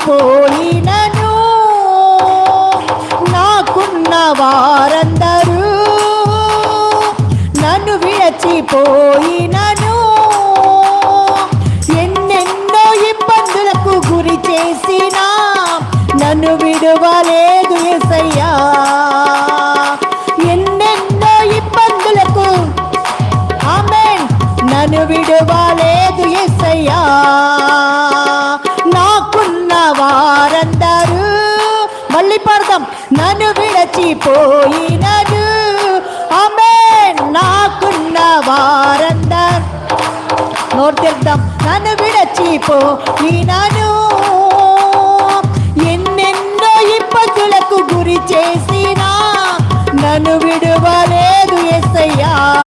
విడిచిపోయినను నాకున్న వారందరూ నన్ను విడిచిపోయినను ఎన్నెన్నో ఇబ్బందులకు గురి చేసినా నన్ను విడువలేదు యేసయ్యా. ఎన్నెన్నో ఇబ్బందులకు ఆమేన్ నన్ను విడువలేదు యేసయ్యా. నాకున్న వారందరూ మళ్ళీ పాడదాం. నన్ను విడిచిపోయినను ఆమేన్ నాకున్న వారందరూ నోరు తెద్దాం. నన్ను విడిచిపోయినను ఎన్నెన్నో ఇబ్బందులకు గురి చేసినా నన్ను విడువలేదు యేసయ్యా.